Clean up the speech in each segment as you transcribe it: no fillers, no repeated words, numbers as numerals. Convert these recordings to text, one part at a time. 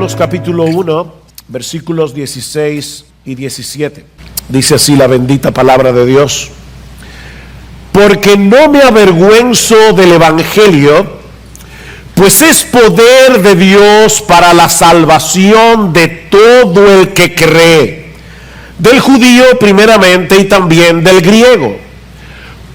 Romanos capítulo 1, versículos 16 y 17. Dice así la bendita palabra de Dios: porque no me avergüenzo del evangelio, pues es poder de Dios para la salvación de todo el que cree, del judío primeramente y también del griego.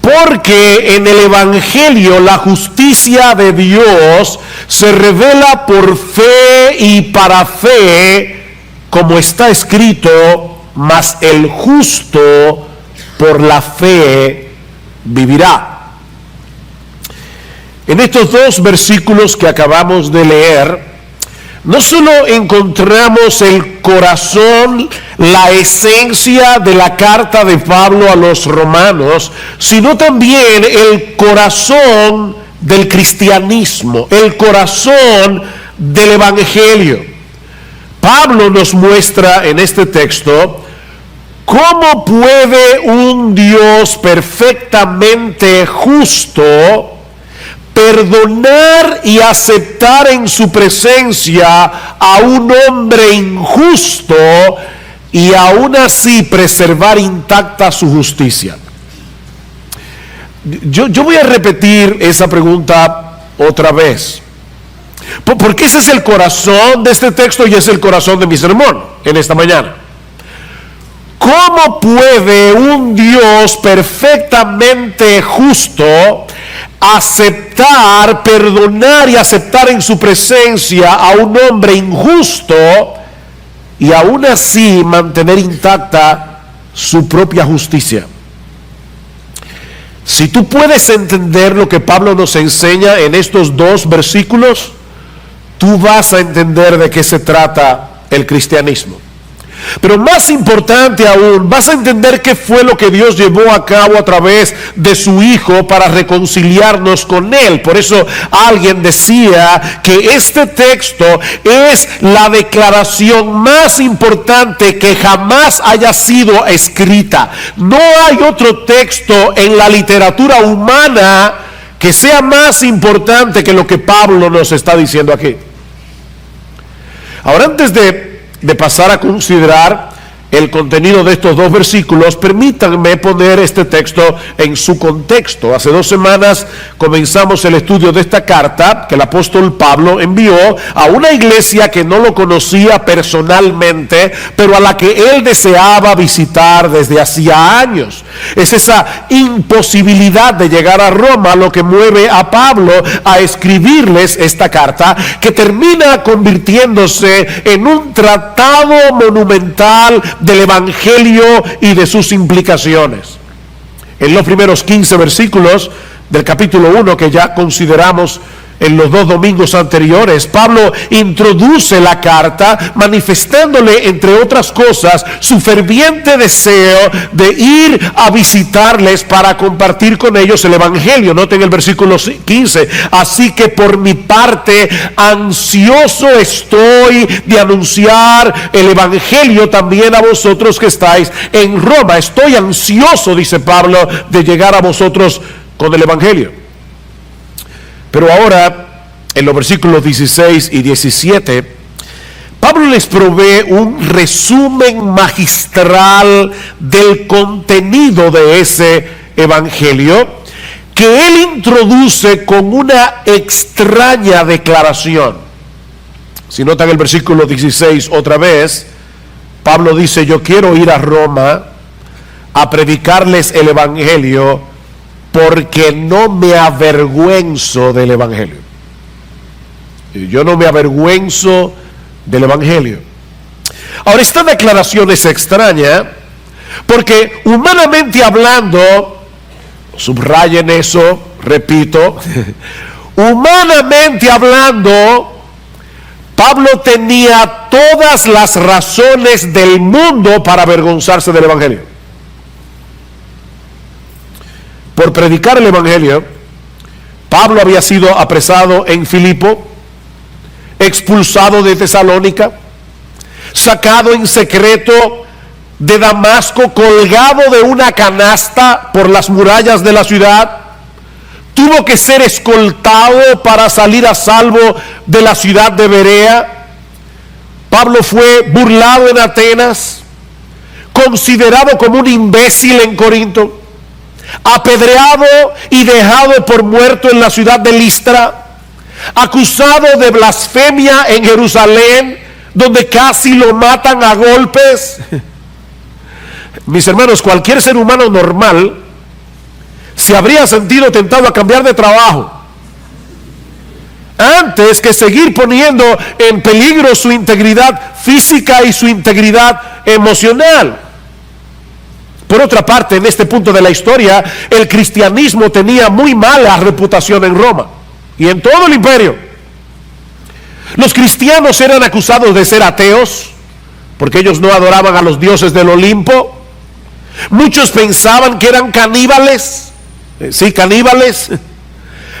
Porque en el evangelio la justicia de Dios se revela por fe y para fe, como está escrito: mas el justo por la fe vivirá. En estos dos versículos que acabamos de leer, no solo encontramos el corazón, la esencia de la carta de Pablo a los romanos, sino también el corazón del cristianismo, el corazón del evangelio. Pablo nos muestra en este texto cómo puede un Dios perfectamente justo perdonar y aceptar en su presencia a un hombre injusto y aún así preservar intacta su justicia. Yo voy a repetir esa pregunta otra vez, porque ese es el corazón de este texto y es el corazón de mi sermón en esta mañana. ¿Cómo puede un Dios perfectamente justo aceptar, perdonar y aceptar en su presencia a un hombre injusto y aún así mantener intacta su propia justicia? Si tú puedes entender lo que Pablo nos enseña en estos dos versículos, tú vas a entender de qué se trata el cristianismo. Pero más importante aún, vas a entender qué fue lo que Dios llevó a cabo a través de su Hijo para reconciliarnos con Él. Por eso alguien decía que este texto es la declaración más importante que jamás haya sido escrita. No hay otro texto en la literatura humana que sea más importante que lo que Pablo nos está diciendo aquí. Ahora, antes de pasar a considerar el contenido de estos dos versículos, permítanme poner este texto en su contexto. Hace 2 semanas comenzamos el estudio de esta carta que el apóstol Pablo envió a una iglesia que no lo conocía personalmente, pero a la que él deseaba visitar desde hacía años. Es esa imposibilidad de llegar a Roma lo que mueve a Pablo a escribirles esta carta, que termina convirtiéndose en un tratado monumental del evangelio y de sus implicaciones. En los primeros 15 versículos del capítulo 1 que ya consideramos en los 2 domingos anteriores, Pablo introduce la carta manifestándole, entre otras cosas, su ferviente deseo de ir a visitarles para compartir con ellos el evangelio. Noten el versículo 15: así que por mi parte ansioso estoy de anunciar el evangelio también a vosotros que estáis en Roma. Estoy ansioso, dice Pablo, de llegar a vosotros con el evangelio. Pero ahora, en los versículos 16 y 17, Pablo les provee un resumen magistral del contenido de ese evangelio, que él introduce con una extraña declaración. Si notan el versículo 16 otra vez, Pablo dice: yo quiero ir a Roma a predicarles el evangelio, porque no me avergüenzo del evangelio. Yo no me avergüenzo del evangelio. Ahora, esta declaración es extraña porque, humanamente hablando, subrayen eso, repito, humanamente hablando, Pablo tenía todas las razones del mundo para avergonzarse del evangelio. Por predicar el evangelio, Pablo había sido apresado en Filipo, expulsado de Tesalónica, sacado en secreto de Damasco, colgado de una canasta por las murallas de la ciudad, tuvo que ser escoltado para salir a salvo de la ciudad de Berea. Pablo fue burlado en Atenas, considerado como un imbécil en Corinto, apedreado y dejado por muerto en la ciudad de Listra, acusado de blasfemia en Jerusalén, donde casi lo matan a golpes. Mis hermanos, cualquier ser humano normal se habría sentido tentado a cambiar de trabajo antes que seguir poniendo en peligro su integridad física y su integridad emocional. Por otra parte, en este punto de la historia, el cristianismo tenía muy mala reputación en Roma y en todo el imperio. Los cristianos eran acusados de ser ateos, porque ellos no adoraban a los dioses del Olimpo. Muchos pensaban que eran caníbales, caníbales,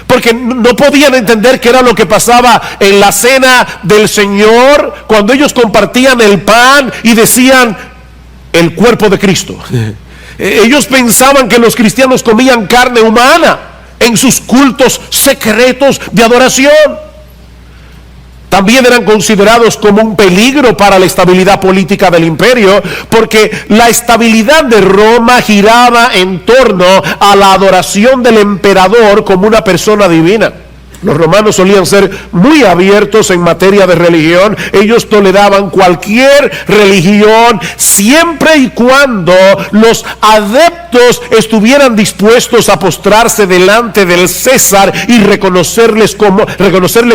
porque no podían entender qué era lo que pasaba en la cena del Señor, cuando ellos compartían el pan y decían el cuerpo de Cristo. Ellos pensaban que los cristianos comían carne humana en sus cultos secretos de adoración. También eran considerados como un peligro para la estabilidad política del imperio, porque la estabilidad de Roma giraba en torno a la adoración del emperador como una persona divina. Los romanos solían ser muy abiertos en materia de religión. Ellos toleraban cualquier religión siempre y cuando los adeptos estuvieran dispuestos a postrarse delante del César y reconocerle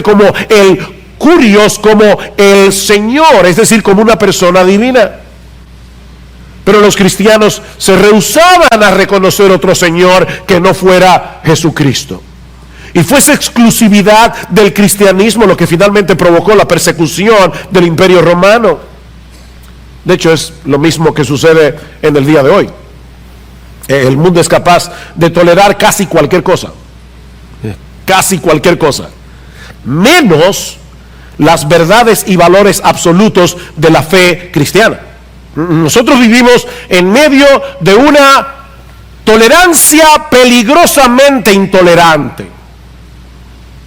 como el Curios, como el Señor, es decir, como una persona divina. Pero los cristianos se rehusaban a reconocer otro Señor que no fuera Jesucristo. Y fue esa exclusividad del cristianismo lo que finalmente provocó la persecución del imperio romano. De hecho, es lo mismo que sucede en el día de hoy. El mundo es capaz de tolerar casi cualquier cosa, menos las verdades y valores absolutos de la fe cristiana. Nosotros vivimos en medio de una tolerancia peligrosamente intolerante.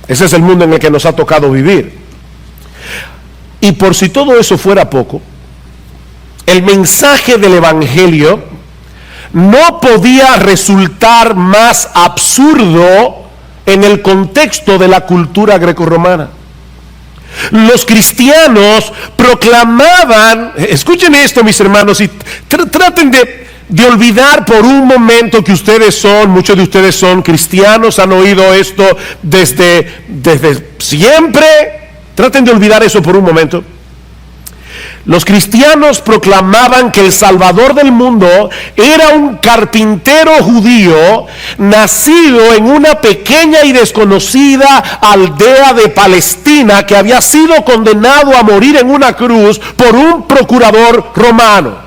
Ese es el mundo en el que nos ha tocado vivir. Y por si todo eso fuera poco, el mensaje del Evangelio no podía resultar más absurdo en el contexto de la cultura grecorromana. Los cristianos proclamaban, escuchen esto mis hermanos, y traten de olvidar por un momento que muchos de ustedes son cristianos, han oído esto desde siempre. Traten de olvidar eso por un momento. Los cristianos proclamaban que el Salvador del mundo era un carpintero judío nacido en una pequeña y desconocida aldea de Palestina, que había sido condenado a morir en una cruz por un procurador romano.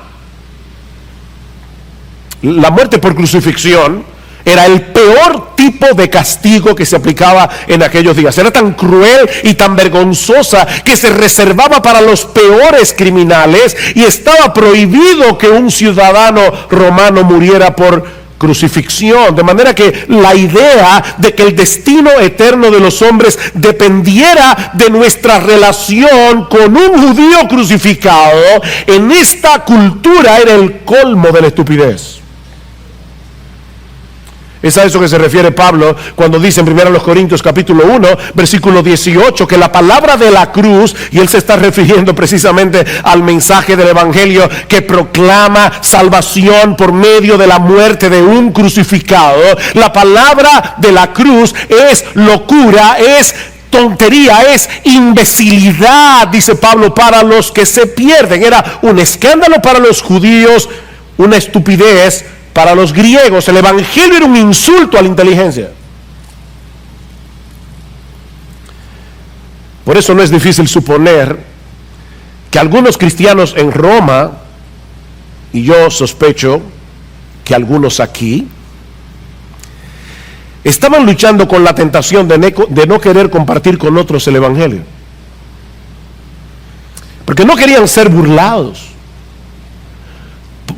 La muerte por crucifixión era el peor tipo de castigo que se aplicaba en aquellos días. Era tan cruel y tan vergonzosa que se reservaba para los peores criminales, y estaba prohibido que un ciudadano romano muriera por crucifixión. De manera que la idea de que el destino eterno de los hombres dependiera de nuestra relación con un judío crucificado, en esta cultura era el colmo de la estupidez. Es a eso que se refiere Pablo cuando dice en 1 Corintios capítulo 1, versículo 18, que la palabra de la cruz, y él se está refiriendo precisamente al mensaje del Evangelio que proclama salvación por medio de la muerte de un crucificado. La palabra de la cruz es locura, es tontería, es imbecilidad, dice Pablo, para los que se pierden. Era un escándalo para los judíos, una estupidez para los griegos. El Evangelio era un insulto a la inteligencia. Por eso no es difícil suponer que algunos cristianos en Roma, y yo sospecho que algunos aquí, estaban luchando con la tentación de no querer compartir con otros el Evangelio, porque no querían ser burlados,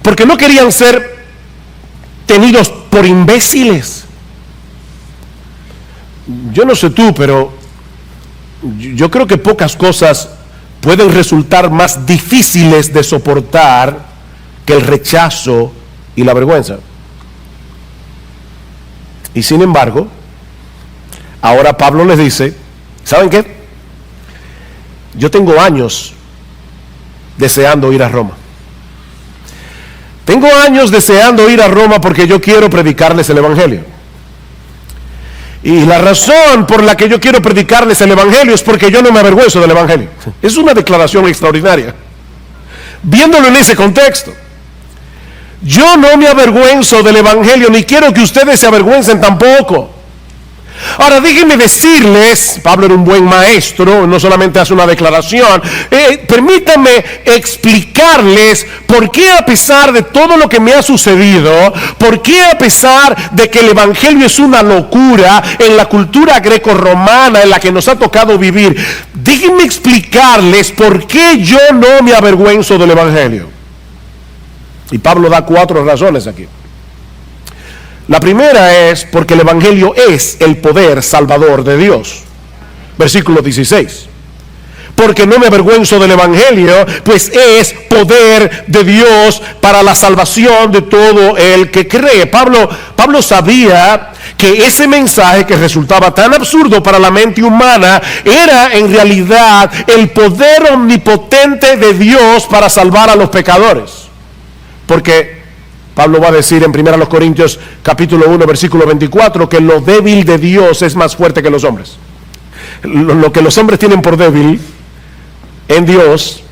porque no querían ser tenidos por imbéciles. Yo no sé tú, pero yo creo que pocas cosas pueden resultar más difíciles de soportar que el rechazo y la vergüenza. Y sin embargo, ahora Pablo les dice, ¿saben qué? Yo tengo años deseando ir a Roma. Tengo años deseando ir a Roma porque yo quiero predicarles el Evangelio. Y la razón por la que yo quiero predicarles el Evangelio es porque yo no me avergüenzo del Evangelio. Es una declaración extraordinaria. Viéndolo en ese contexto. Yo no me avergüenzo del Evangelio, ni quiero que ustedes se avergüencen tampoco. Ahora déjenme decirles, Pablo era un buen maestro, no solamente hace una declaración, permítanme explicarles por qué a pesar de todo lo que me ha sucedido, por qué a pesar de que el Evangelio es una locura en la cultura greco-romana en la que nos ha tocado vivir, déjenme explicarles por qué yo no me avergüenzo del Evangelio. Y Pablo da 4 razones aquí. La primera es porque el Evangelio es el poder salvador de Dios. Versículo 16. Porque no me avergüenzo del Evangelio, pues es poder de Dios para la salvación de todo el que cree. Pablo sabía que ese mensaje que resultaba tan absurdo para la mente humana era en realidad el poder omnipotente de Dios para salvar a los pecadores. Porque Pablo va a decir en 1 Corintios capítulo 1 versículo 24 que lo débil de Dios es más fuerte que los hombres. Lo que los hombres tienen por débil en Dios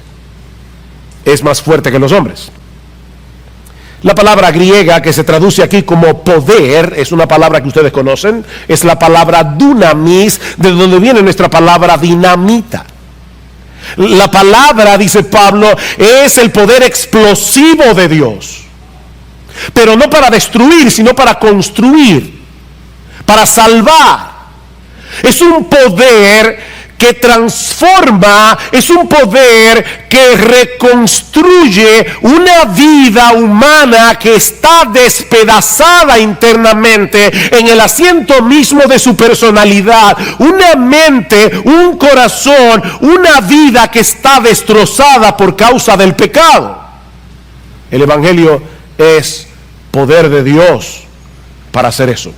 es más fuerte que los hombres. La palabra griega que se traduce aquí como poder es una palabra que ustedes conocen, es la palabra dunamis, de donde viene nuestra palabra dinamita. La palabra, dice Pablo, es el poder explosivo de Dios. Pero no para destruir, sino para construir, para salvar. Es un poder que transforma, es un poder que reconstruye una vida humana que está despedazada internamente en el asiento mismo de su personalidad. Una mente, un corazón, una vida que está destrozada por causa del pecado. El Evangelio es poder de Dios para hacer eso.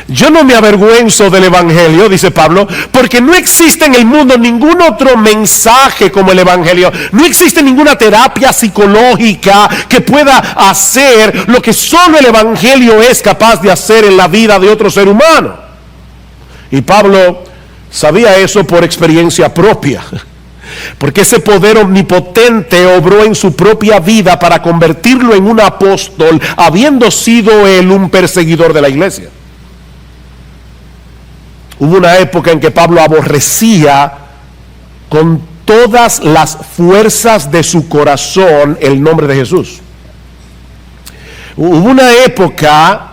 Yo no me avergüenzo del Evangelio, dice Pablo, porque no existe en el mundo ningún otro mensaje como el Evangelio. No existe ninguna terapia psicológica que pueda hacer lo que solo el Evangelio es capaz de hacer en la vida de otro ser humano. Y Pablo sabía eso por experiencia propia. Porque ese poder omnipotente obró en su propia vida para convertirlo en un apóstol, habiendo sido él un perseguidor de la iglesia. Hubo una época en que Pablo aborrecía con todas las fuerzas de su corazón el nombre de Jesús. Hubo una época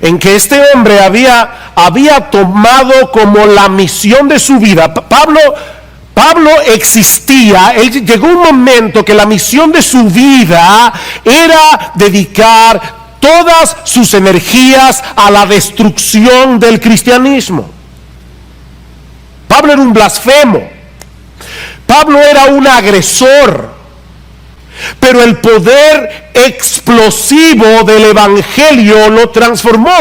en que este hombre había tomado como la misión de su vida. Pablo existía, llegó un momento que la misión de su vida era dedicar todas sus energías a la destrucción del cristianismo. Pablo era un blasfemo, Pablo era un agresor, pero el poder explosivo del Evangelio lo transformó.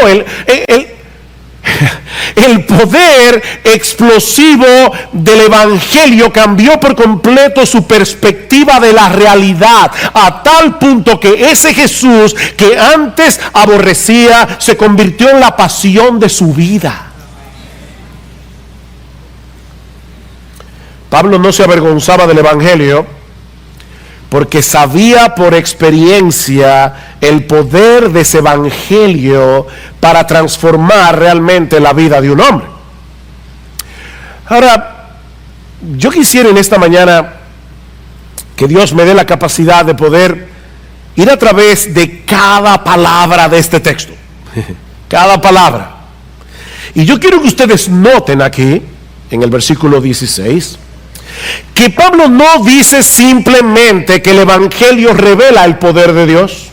El poder explosivo del Evangelio cambió por completo su perspectiva de la realidad, a tal punto que ese Jesús que antes aborrecía se convirtió en la pasión de su vida. Pablo no se avergonzaba del Evangelio porque sabía por experiencia el poder de ese Evangelio para transformar realmente la vida de un hombre. Ahora, yo quisiera en esta mañana que Dios me dé la capacidad de poder ir a través de cada palabra de este texto. Cada palabra. Y yo quiero que ustedes noten aquí, en el versículo 16, que Pablo no dice simplemente que el Evangelio revela el poder de Dios,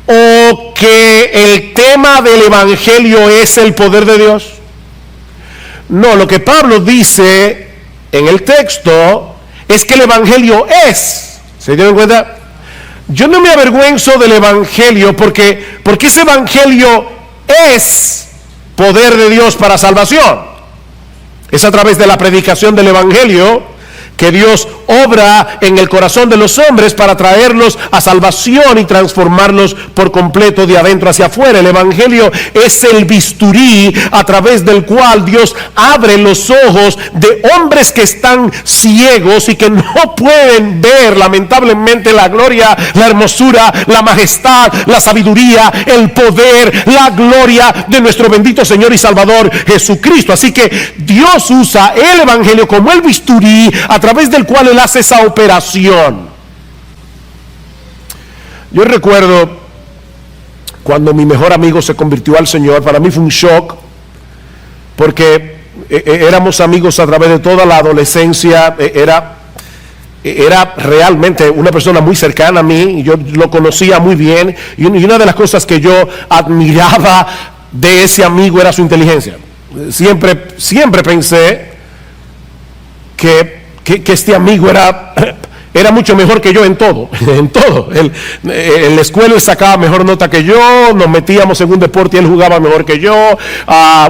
o que el tema del Evangelio es el poder de Dios. No, lo que Pablo dice en el texto es que el Evangelio es. ¿Se dieron cuenta? Yo no me avergüenzo del Evangelio porque ese Evangelio es poder de Dios para salvación. Es a través de la predicación del Evangelio que Dios obra en el corazón de los hombres para traerlos a salvación y transformarlos por completo de adentro hacia afuera. El Evangelio es el bisturí a través del cual Dios abre los ojos de hombres que están ciegos y que no pueden ver lamentablemente la gloria, la hermosura, la majestad, la sabiduría, el poder, la gloria de nuestro bendito Señor y Salvador Jesucristo. Así que Dios usa el Evangelio como el bisturí a través del cual Él hace esa operación. Yo recuerdo cuando mi mejor amigo se convirtió al Señor. Para mí fue un shock, porque éramos amigos a través de toda la adolescencia. Era realmente una persona muy cercana a mí, yo lo conocía muy bien, y una de las cosas que yo admiraba de ese amigo era su inteligencia. Siempre pensé que este amigo era mucho mejor que yo en todo. En la escuela él sacaba mejor nota que yo, nos metíamos en un deporte y él jugaba mejor que yo.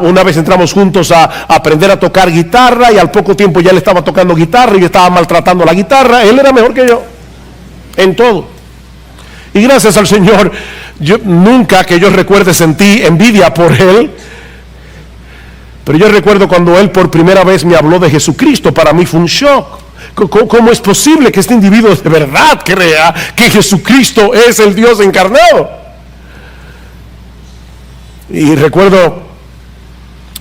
Una vez entramos juntos a aprender a tocar guitarra y al poco tiempo ya él estaba tocando guitarra y yo estaba maltratando la guitarra. Él era mejor que yo en todo. Y gracias al Señor, yo nunca que yo recuerde sentí envidia por él. Pero yo recuerdo cuando él por primera vez me habló de Jesucristo. Para mí fue un shock. ¿Cómo es posible que este individuo de verdad crea que Jesucristo es el Dios encarnado? Y recuerdo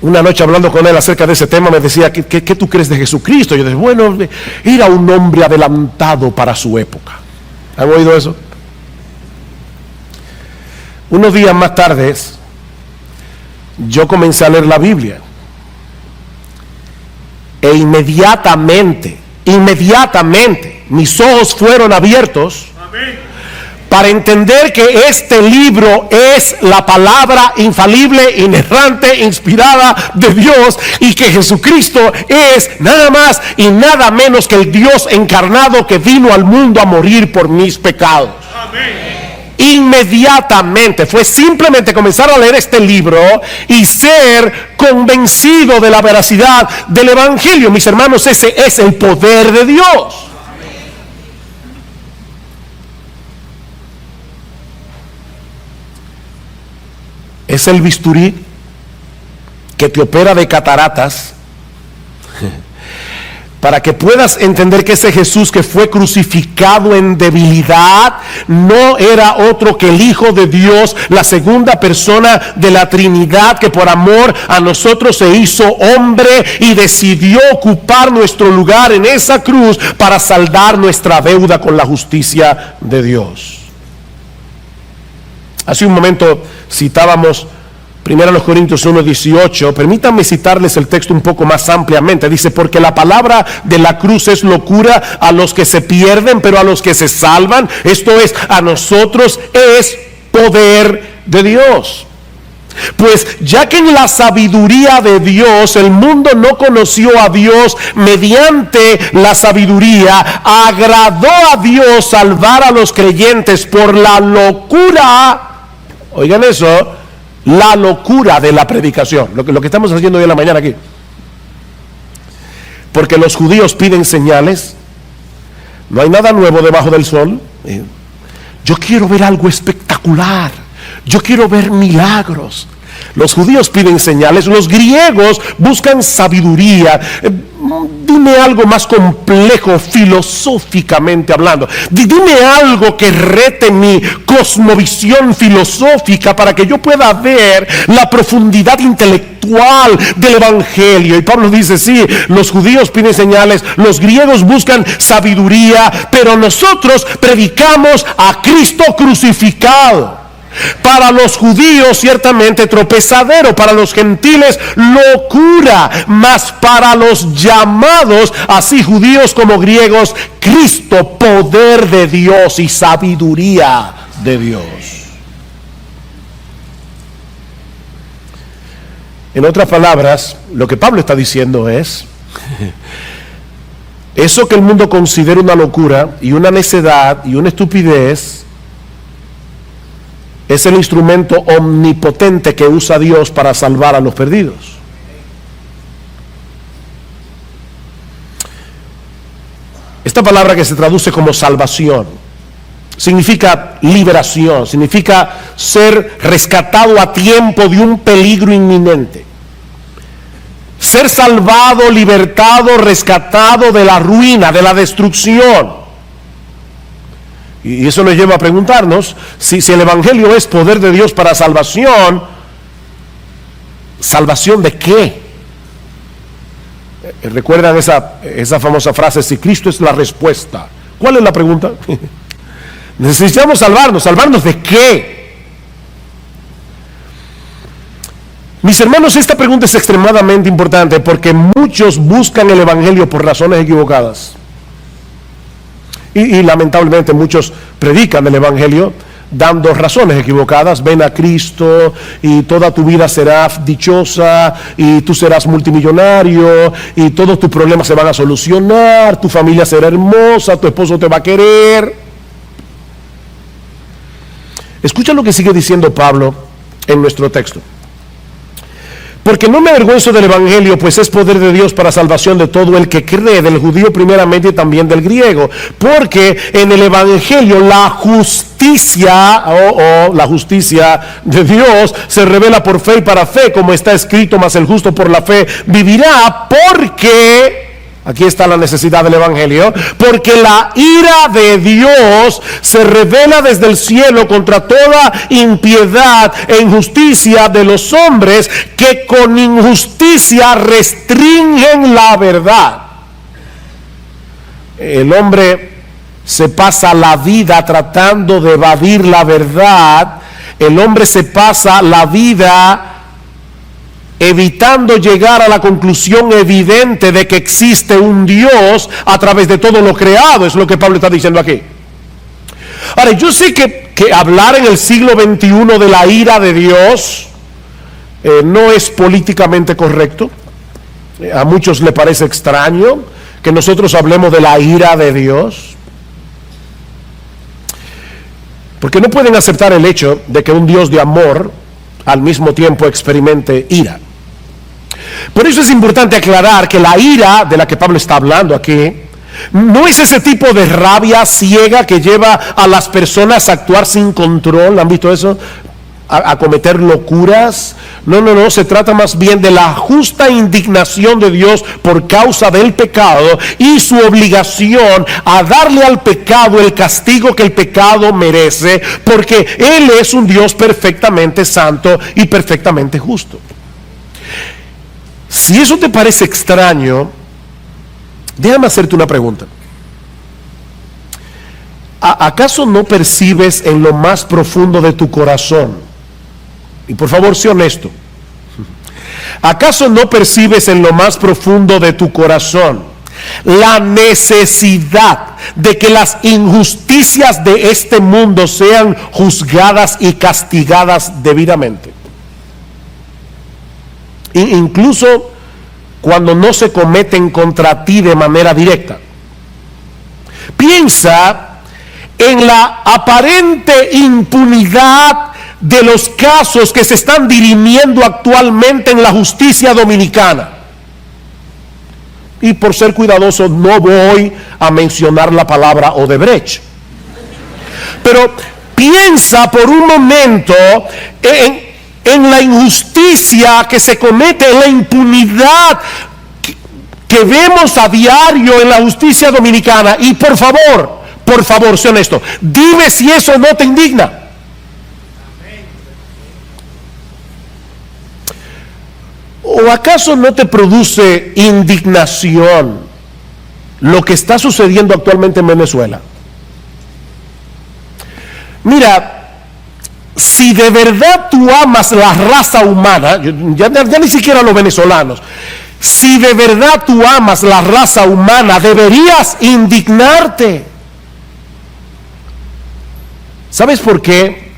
una noche hablando con él acerca de ese tema, me decía, ¿qué tú crees de Jesucristo? Yo dije, bueno, era un hombre adelantado para su época. ¿Han oído eso? Unos días más tarde, yo comencé a leer la Biblia. E inmediatamente, mis ojos fueron abiertos. Amén. Para entender que este libro es la palabra infalible, inerrante, inspirada de Dios, y que Jesucristo es nada más y nada menos que el Dios encarnado que vino al mundo a morir por mis pecados. Amén. Inmediatamente fue simplemente comenzar a leer este libro y ser convencido de la veracidad del Evangelio. Mis hermanos, ese es el poder de Dios. Es el bisturí que te opera de cataratas para que puedas entender que ese Jesús que fue crucificado en debilidad no era otro que el Hijo de Dios, la segunda persona de la Trinidad, que por amor a nosotros se hizo hombre y decidió ocupar nuestro lugar en esa cruz para saldar nuestra deuda con la justicia de Dios. Hace un momento citábamos 1 Corintios 1:18, permítanme citarles el texto un poco más ampliamente. Dice, porque la palabra de la cruz es locura a los que se pierden, pero a los que se salvan, esto es, a nosotros es poder de Dios. Pues ya que en la sabiduría de Dios el mundo no conoció a Dios mediante la sabiduría, agradó a Dios salvar a los creyentes por la locura, oigan eso, la locura de la predicación, lo que estamos haciendo hoy en la mañana aquí. Porque los judíos piden señales, no hay nada nuevo debajo del sol. Yo quiero ver algo espectacular, yo quiero ver milagros. Los judíos piden señales, los griegos buscan sabiduría. Dime algo más complejo filosóficamente hablando. Dime algo que rete mi cosmovisión filosófica para que yo pueda ver la profundidad intelectual del Evangelio. Y Pablo dice, sí, los judíos piden señales, los griegos buscan sabiduría, pero nosotros predicamos a Cristo crucificado. Para los judíos ciertamente tropezadero, para los gentiles locura, mas para los llamados, así judíos como griegos, Cristo, poder de Dios y sabiduría de Dios. En otras palabras, lo que Pablo está diciendo es, Eso que el mundo considera una locura y una necedad y una estupidez, es el instrumento omnipotente que usa Dios para salvar a los perdidos. Esta palabra que se traduce como salvación significa liberación, significa ser rescatado a tiempo de un peligro inminente. Ser salvado, libertado, rescatado de la ruina, de la destrucción. Y eso nos lleva a preguntarnos si el Evangelio es poder de Dios para salvación, ¿salvación de qué? ¿Recuerdan esa famosa frase? Si Cristo es la respuesta, ¿cuál es la pregunta? Necesitamos salvarnos. ¿Salvarnos de qué? Mis hermanos, esta pregunta es extremadamente importante porque muchos buscan el Evangelio por razones equivocadas. Y lamentablemente muchos predican el Evangelio dando razones equivocadas. Ven a Cristo y toda tu vida será dichosa y tú serás multimillonario y todos tus problemas se van a solucionar, tu familia será hermosa, tu esposo te va a querer. Escucha lo que sigue diciendo Pablo en nuestro texto. Porque no me avergüenzo del Evangelio, pues es poder de Dios para salvación de todo el que cree, del judío primeramente y también del griego. Porque en el Evangelio la justicia, la justicia de Dios se revela por fe y para fe, como está escrito, mas el justo por la fe vivirá, porque... Aquí está la necesidad del Evangelio, porque la ira de Dios se revela desde el cielo contra toda impiedad e injusticia de los hombres que con injusticia restringen la verdad. El hombre se pasa la vida tratando de evadir la verdad. El hombre se pasa la vida evitando llegar a la conclusión evidente de que existe un Dios a través de todo lo creado. Es lo que Pablo está diciendo aquí. Ahora, yo sé que hablar en el siglo XXI de la ira de Dios no es políticamente correcto. A muchos le parece extraño que nosotros hablemos de la ira de Dios, porque no pueden aceptar el hecho de que un Dios de amor al mismo tiempo experimente ira. Por eso es importante aclarar que la ira de la que Pablo está hablando aquí no es ese tipo de rabia ciega que lleva a las personas a actuar sin control. ¿Han visto eso? A cometer locuras. No, se trata más bien de la justa indignación de Dios por causa del pecado y su obligación a darle al pecado el castigo que el pecado merece, porque Él es un Dios perfectamente santo y perfectamente justo. Si eso te parece extraño, déjame hacerte una pregunta. ¿Acaso no percibes en lo más profundo de tu corazón? Y por favor, sé honesto. ¿Acaso no percibes en lo más profundo de tu corazón la necesidad de que las injusticias de este mundo sean juzgadas y castigadas debidamente? Incluso cuando no se cometen contra ti de manera directa. Piensa en la aparente impunidad de los casos que se están dirimiendo actualmente en la justicia dominicana. Y por ser cuidadoso no voy a mencionar la palabra Odebrecht. Pero piensa por un momento en la injusticia que se comete, en la impunidad que vemos a diario en la justicia dominicana. Y por favor, sé honesto, dime si eso no te indigna. ¿O acaso no te produce indignación lo que está sucediendo actualmente en Venezuela? Mira, si de verdad tú amas la raza humana, ya ni siquiera los venezolanos, si de verdad tú amas la raza humana, deberías indignarte. ¿Sabes por qué?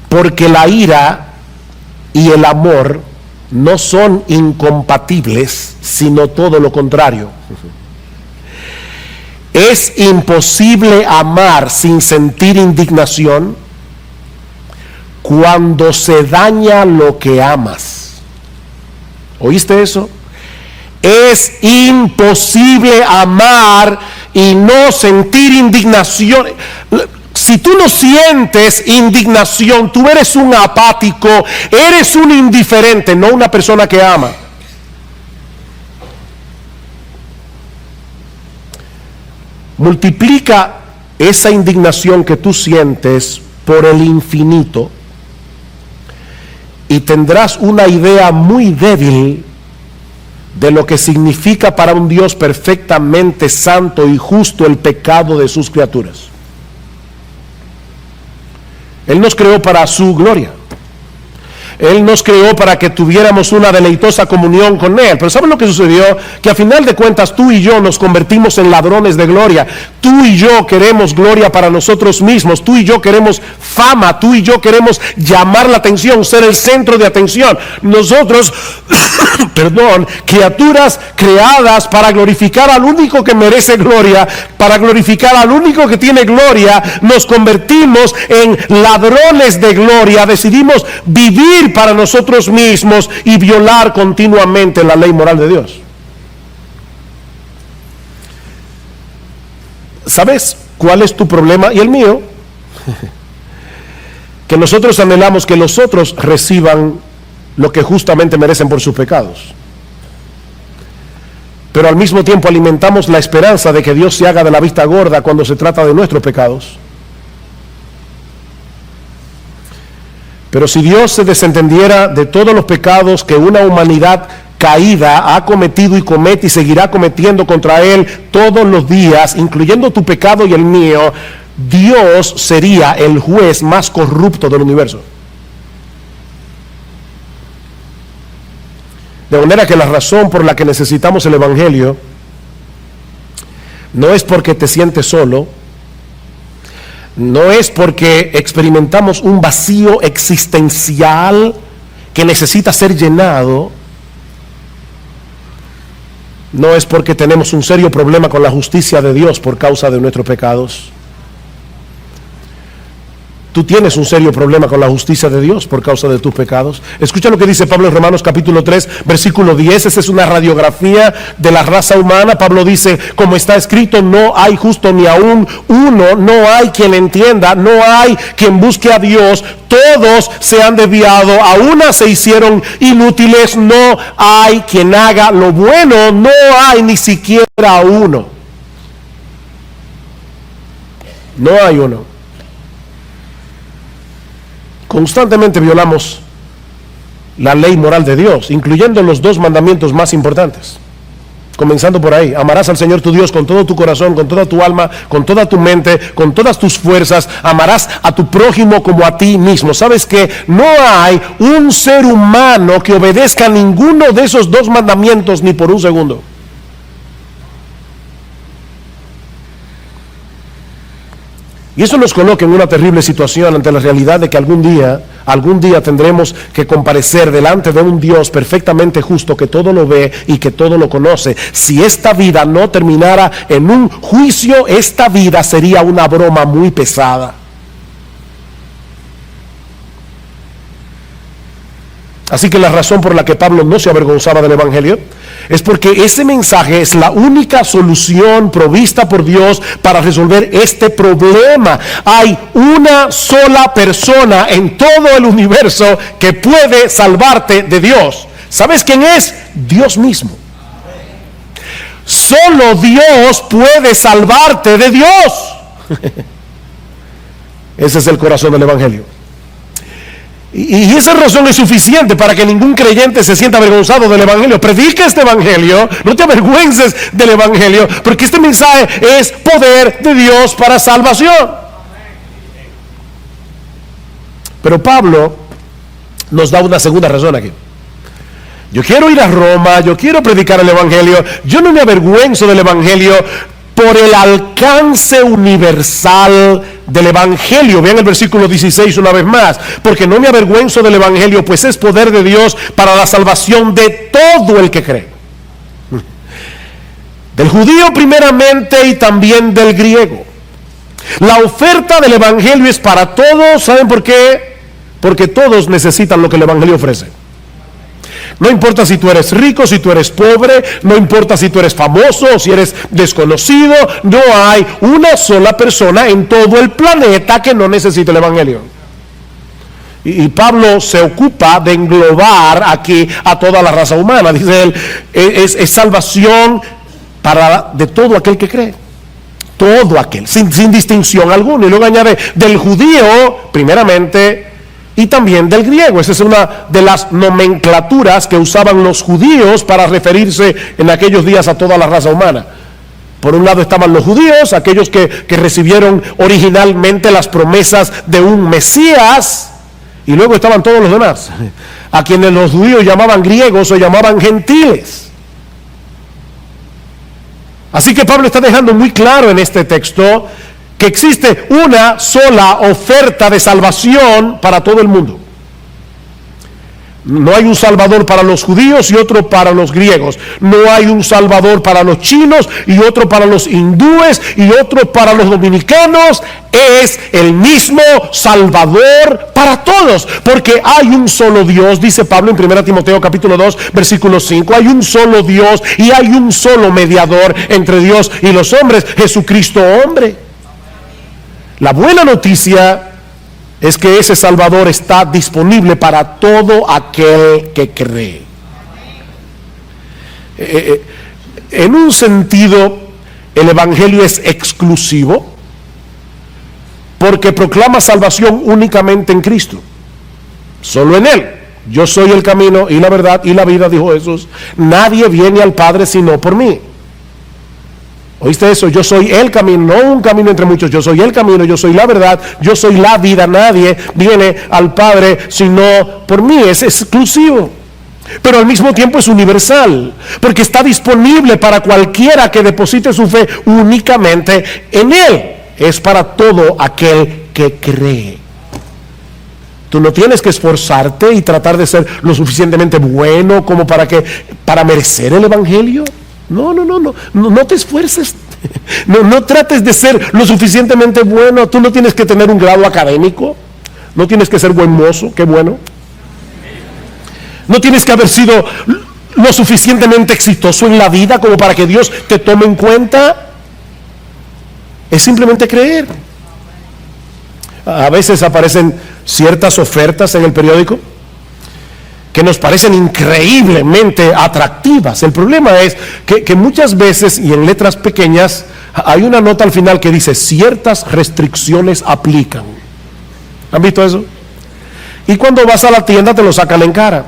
Porque la ira y el amor no son incompatibles, sino todo lo contrario. Es imposible amar sin sentir indignación cuando se daña lo que amas. ¿Oíste eso? Es imposible amar y no sentir indignación. Si tú no sientes indignación, tú eres un apático, eres un indiferente, no una persona que ama. Multiplica esa indignación que tú sientes por el infinito y tendrás una idea muy débil de lo que significa para un Dios perfectamente santo y justo el pecado de sus criaturas. Él nos creó para su gloria. Él nos creó para que tuviéramos una deleitosa comunión con Él. Pero ¿saben lo que sucedió? Que a final de cuentas tú y yo nos convertimos en ladrones de gloria. Tú y yo queremos gloria para nosotros mismos. Tú y yo queremos fama. Tú y yo queremos llamar la atención, ser el centro de atención. Nosotros, criaturas creadas para glorificar al único que merece gloria, para glorificar al único que tiene gloria, nos convertimos en ladrones de gloria. Decidimos vivir para nosotros mismos y violar continuamente la ley moral de Dios. ¿Sabes cuál es tu problema y el mío? Que nosotros anhelamos que los otros reciban lo que justamente merecen por sus pecados, pero al mismo tiempo alimentamos la esperanza de que Dios se haga de la vista gorda cuando se trata de nuestros pecados. Pero si Dios se desentendiera de todos los pecados que una humanidad caída ha cometido y comete y seguirá cometiendo contra Él todos los días, incluyendo tu pecado y el mío, Dios sería el juez más corrupto del universo. De manera que la razón por la que necesitamos el Evangelio no es porque te sientes solo, no es porque experimentamos un vacío existencial que necesita ser llenado, no es porque tenemos un serio problema con la justicia de Dios por causa de nuestros pecados. Tú tienes un serio problema con la justicia de Dios por causa de tus pecados. Escucha lo que dice Pablo en Romanos capítulo 3, versículo 10. Esa es una radiografía de la raza humana. Pablo dice, como está escrito, no hay justo ni aún uno, no hay quien entienda, no hay quien busque a Dios. Todos se han desviado, a una se hicieron inútiles, no hay quien haga lo bueno, no hay ni siquiera uno. No hay uno. Constantemente violamos la ley moral de Dios, incluyendo los dos mandamientos más importantes. Comenzando por ahí: amarás al Señor tu Dios con todo tu corazón, con toda tu alma, con toda tu mente, con todas tus fuerzas. Amarás a tu prójimo como a ti mismo. ¿Sabes que no hay un ser humano que obedezca a ninguno de esos dos mandamientos ni por un segundo? Y eso nos coloca en una terrible situación ante la realidad de que algún día tendremos que comparecer delante de un Dios perfectamente justo, que todo lo ve y que todo lo conoce. Si esta vida no terminara en un juicio, esta vida sería una broma muy pesada. Así que la razón por la que Pablo no se avergonzaba del Evangelio es porque ese mensaje es la única solución provista por Dios para resolver este problema. Hay una sola persona en todo el universo que puede salvarte de Dios. ¿Sabes quién es? Dios mismo. Solo Dios puede salvarte de Dios. Ese es el corazón del Evangelio. Y esa razón es suficiente para que ningún creyente se sienta avergonzado del Evangelio. Predica este Evangelio, no te avergüences del Evangelio, porque este mensaje es poder de Dios para salvación. Pero Pablo nos da una segunda razón aquí. Yo quiero ir a Roma, yo quiero predicar el Evangelio, yo no me avergüenzo del Evangelio, por el alcance universal del Evangelio. Vean el versículo 16 una vez más. Porque no me avergüenzo del Evangelio, pues es poder de Dios para la salvación de todo el que cree. Del judío primeramente y también del griego. La oferta del Evangelio es para todos. ¿Saben por qué? Porque todos necesitan lo que el Evangelio ofrece. No importa si tú eres rico, si tú eres pobre, no importa si tú eres famoso o si eres desconocido, no hay una sola persona en todo el planeta que no necesite el Evangelio. Y Pablo se ocupa de englobar aquí a toda la raza humana. Dice él, es salvación de todo aquel que cree. Todo aquel, sin distinción alguna. Y luego añade, del judío primeramente y también del griego. Esa es una de las nomenclaturas que usaban los judíos para referirse en aquellos días a toda la raza humana. Por un lado estaban los judíos, aquellos que recibieron originalmente las promesas de un Mesías, y luego estaban todos los demás, a quienes los judíos llamaban griegos o llamaban gentiles. Así que Pablo está dejando muy claro en este texto que existe una sola oferta de salvación para todo el mundo. No hay un salvador para los judíos y otro para los griegos. No hay un salvador para los chinos y otro para los hindúes y otro para los dominicanos. Es el mismo salvador para todos, porque hay un solo Dios, dice Pablo en 1 Timoteo capítulo 2 versículo 5. Hay un solo Dios y hay un solo mediador entre Dios y los hombres, Jesucristo hombre. La buena noticia es que ese Salvador está disponible para todo aquel que cree. En un sentido, el Evangelio es exclusivo porque proclama salvación únicamente en Cristo, solo en Él. Yo soy el camino y la verdad y la vida, dijo Jesús. Nadie viene al Padre sino por mí. ¿Oíste eso? Yo soy el camino, no un camino entre muchos. Yo soy el camino, yo soy la verdad, yo soy la vida. Nadie viene al Padre sino por mí. Es exclusivo, pero al mismo tiempo es universal, porque está disponible para cualquiera que deposite su fe únicamente en Él. Es para todo aquel que cree. Tú no tienes que esforzarte y tratar de ser lo suficientemente bueno como para merecer el Evangelio. No te esfuerces. No trates de ser lo suficientemente bueno. Tú no tienes que tener un grado académico. No tienes que ser buen mozo, qué bueno. No tienes que haber sido lo suficientemente exitoso en la vida como para que Dios te tome en cuenta. Es simplemente creer. A veces aparecen ciertas ofertas en el periódico que nos parecen increíblemente atractivas. El problema es que muchas veces, y en letras pequeñas, hay una nota al final que dice: ciertas restricciones aplican. ¿Han visto eso? Y cuando vas a la tienda te lo sacan en cara.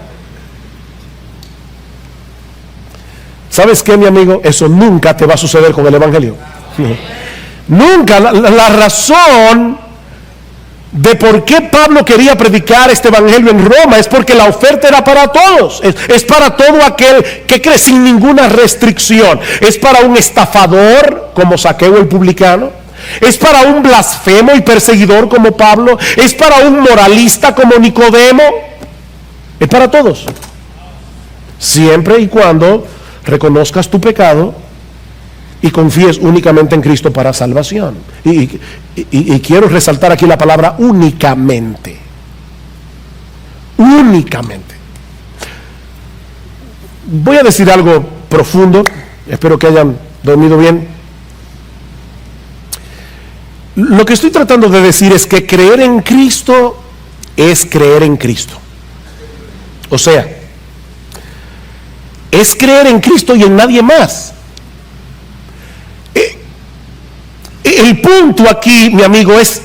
¿Sabes qué, mi amigo? Eso nunca te va a suceder con el Evangelio. Nunca. La razón de por qué Pablo quería predicar este Evangelio en Roma es porque la oferta era para todos. Es para todo aquel que cree sin ninguna restricción. Es para un estafador como Zaqueo el publicano. Es para un blasfemo y perseguidor como Pablo. Es para un moralista como Nicodemo. Es para todos, siempre y cuando reconozcas tu pecado y confíes únicamente en Cristo para salvación. Y quiero resaltar aquí la palabra únicamente. Únicamente. Voy a decir algo profundo. Espero que hayan dormido bien. Lo que estoy tratando de decir es que creer en Cristo es creer en Cristo. O sea, es creer en Cristo y en nadie más. El punto aquí, mi amigo, es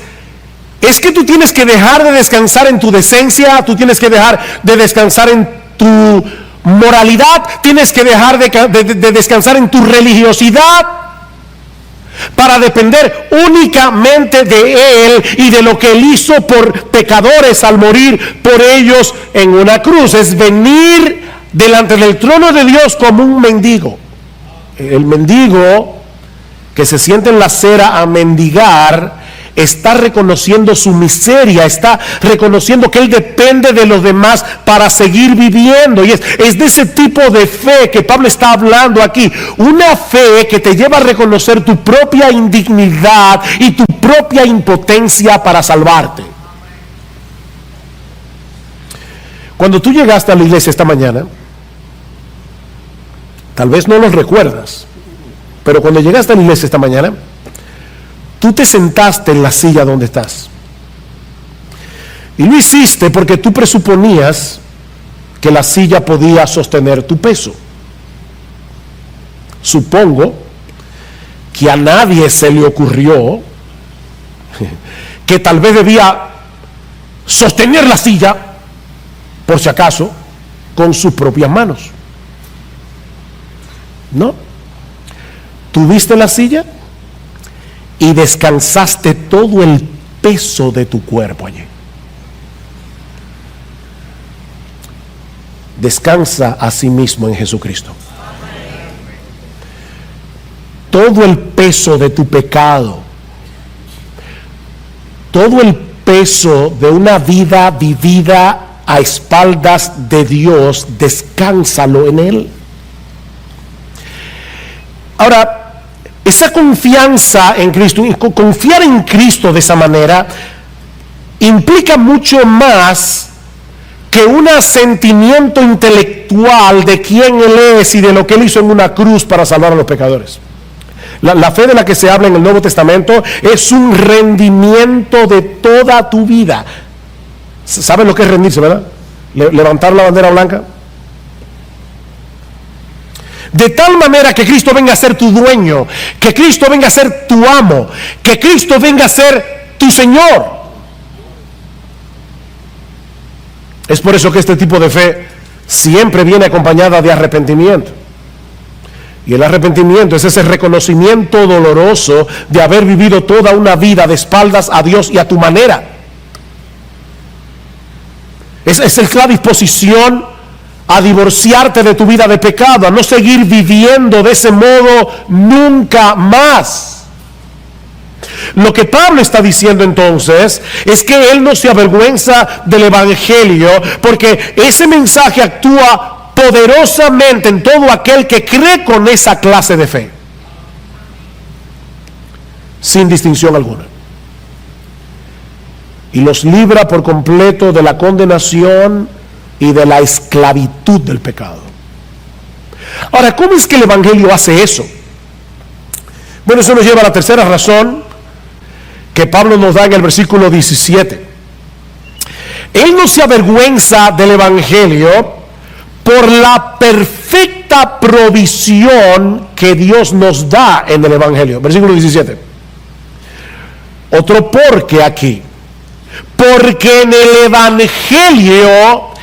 que tú tienes que dejar de descansar en tu decencia, tú tienes que dejar de descansar en tu moralidad, tienes que dejar de descansar en tu religiosidad para depender únicamente de Él y de lo que Él hizo por pecadores al morir por ellos en una cruz. Es venir delante del trono de Dios como un mendigo. El mendigo que se siente en la acera a mendigar, está reconociendo su miseria, está reconociendo que él depende de los demás para seguir viviendo. Y es de ese tipo de fe que Pablo está hablando aquí. Una fe que te lleva a reconocer tu propia indignidad y tu propia impotencia para salvarte. Cuando tú llegaste a la iglesia esta mañana, tal vez no lo recuerdas, pero cuando llegaste a la iglesia esta mañana, tú te sentaste en la silla donde estás. Y lo hiciste porque tú presuponías que la silla podía sostener tu peso. Supongo que a nadie se le ocurrió que tal vez debía sostener la silla, por si acaso, con sus propias manos. ¿No? ¿Tuviste la silla? Y descansaste todo el peso de tu cuerpo allí. Descansa a sí mismo en Jesucristo. Todo el peso de tu pecado, todo el peso de una vida vivida a espaldas de Dios, descánsalo en Él. Ahora, esa confianza en Cristo, confiar en Cristo de esa manera, implica mucho más que un asentimiento intelectual de quién Él es y de lo que Él hizo en una cruz para salvar a los pecadores. La fe de la que se habla en el Nuevo Testamento es un rendimiento de toda tu vida. ¿Saben lo que es rendirse, verdad? Levantar la bandera blanca. De tal manera que Cristo venga a ser tu dueño, que Cristo venga a ser tu amo, que Cristo venga a ser tu Señor. Es por eso que este tipo de fe siempre viene acompañada de arrepentimiento. Y el arrepentimiento es ese reconocimiento doloroso de haber vivido toda una vida de espaldas a Dios y a tu manera. Es la disposición a divorciarte de tu vida de pecado, a no seguir viviendo de ese modo nunca más. Lo que Pablo está diciendo entonces es que él no se avergüenza del evangelio, porque ese mensaje actúa poderosamente en todo aquel que cree con esa clase de fe, sin distinción alguna, y los libra por completo de la condenación y de la esclavitud del pecado. Ahora, ¿cómo es que el evangelio hace eso? Bueno, eso nos lleva a la tercera razón que Pablo nos da en el versículo 17. Él no se avergüenza del evangelio por la perfecta provisión que Dios nos da en el evangelio. Versículo 17. Otro porque aquí. Porque en el evangelio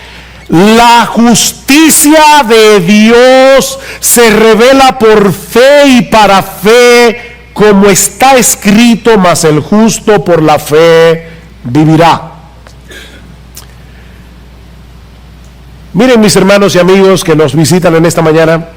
la justicia de Dios se revela por fe y para fe, como está escrito, mas el justo por la fe vivirá. Miren, mis hermanos y amigos que nos visitan en esta mañana,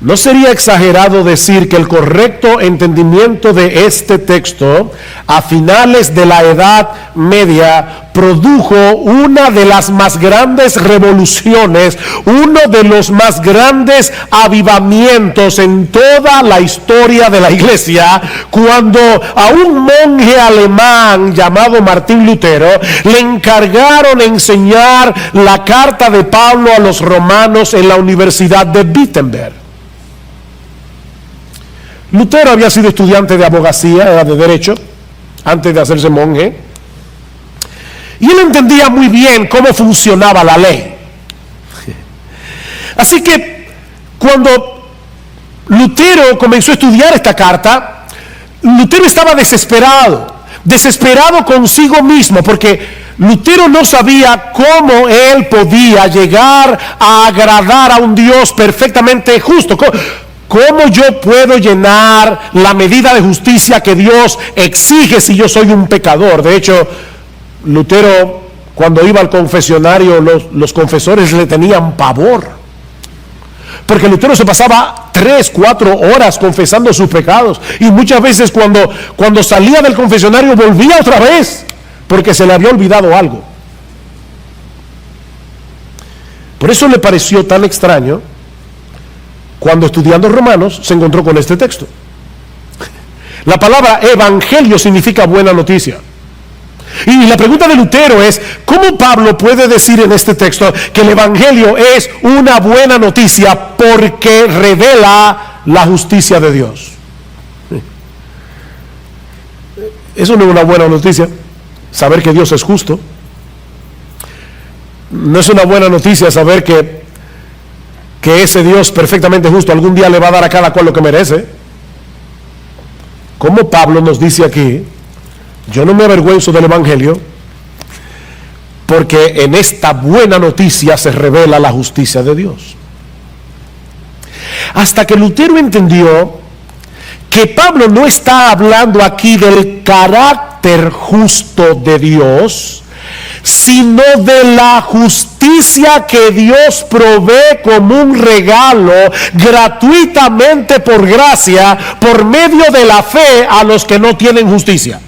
no sería exagerado decir que el correcto entendimiento de este texto a finales de la Edad Media produjo una de las más grandes revoluciones, uno de los más grandes avivamientos en toda la historia de la iglesia, cuando a un monje alemán llamado Martín Lutero le encargaron enseñar la carta de Pablo a los romanos en la Universidad de Wittenberg. Lutero había sido estudiante de abogacía, era de derecho, antes de hacerse monje, y él entendía muy bien cómo funcionaba la ley. Así que cuando Lutero comenzó a estudiar esta carta, Lutero estaba desesperado consigo mismo, porque Lutero no sabía cómo él podía llegar a agradar a un Dios perfectamente justo. ¿Cómo yo puedo llenar la medida de justicia que Dios exige si yo soy un pecador? De hecho, Lutero, cuando iba al confesionario, los confesores le tenían pavor, porque Lutero se pasaba 3, 4 horas confesando sus pecados, y muchas veces cuando salía del confesionario volvía otra vez, porque se le había olvidado algo. Por eso le pareció tan extraño cuando, estudiando Romanos, se encontró con este texto. La palabra evangelio significa buena noticia. Y la pregunta de Lutero es, ¿cómo Pablo puede decir en este texto que el evangelio es una buena noticia porque revela la justicia de Dios? Eso no es una buena noticia, saber que Dios es justo. No es una buena noticia saber que ese Dios perfectamente justo algún día le va a dar a cada cual lo que merece. Como Pablo nos dice aquí, yo no me avergüenzo del evangelio, porque en esta buena noticia se revela la justicia de Dios. Hasta que Lutero entendió que Pablo no está hablando aquí del carácter justo de Dios, sino de la justicia que Dios provee como un regalo gratuitamente por gracia, por medio de la fe a los que no tienen justicia.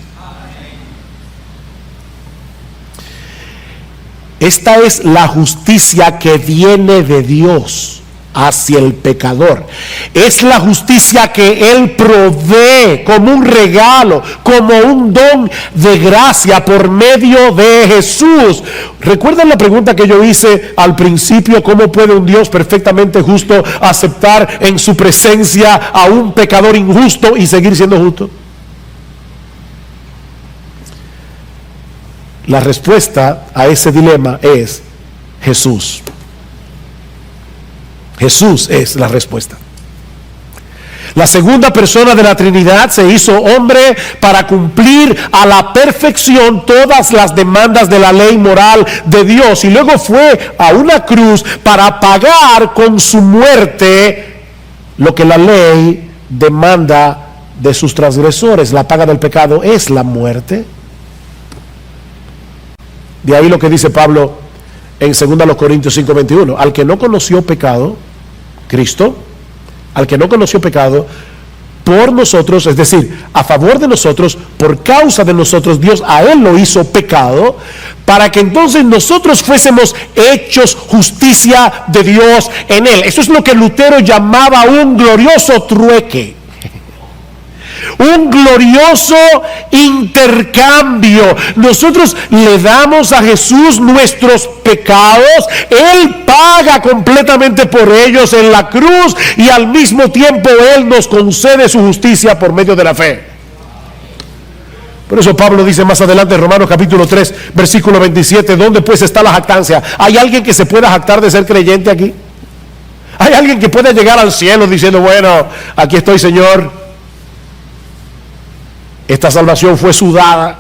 Esta es la justicia que viene de Dios hacia el pecador. Es la justicia que Él provee como un regalo, como un don de gracia por medio de Jesús. ¿Recuerdan la pregunta que yo hice al principio? ¿Cómo puede un Dios perfectamente justo aceptar en su presencia a un pecador injusto y seguir siendo justo? La respuesta a ese dilema es Jesús. Jesús es la respuesta. La segunda persona de la Trinidad se hizo hombre para cumplir a la perfección todas las demandas de la ley moral de Dios, y luego fue a una cruz para pagar con su muerte lo que la ley demanda de sus transgresores. La paga del pecado es la muerte. De ahí lo que dice Pablo en 2 Corintios 5:21, al que no conoció pecado, Cristo, al que no conoció pecado, por nosotros, es decir, a favor de nosotros, por causa de nosotros, Dios a Él lo hizo pecado, para que entonces nosotros fuésemos hechos justicia de Dios en Él. Eso es lo que Lutero llamaba un glorioso trueque. Un glorioso intercambio. Nosotros le damos a Jesús nuestros pecados, Él paga completamente por ellos en la cruz, y al mismo tiempo Él nos concede su justicia por medio de la fe. Por eso Pablo dice más adelante en Romanos capítulo 3 versículo 27, ¿dónde pues está la jactancia? ¿Hay alguien que se pueda jactar de ser creyente aquí? ¿Hay alguien que pueda llegar al cielo diciendo, bueno, aquí estoy, Señor? Esta salvación fue sudada.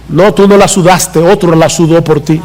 No, tú no la sudaste, otro la sudó por ti.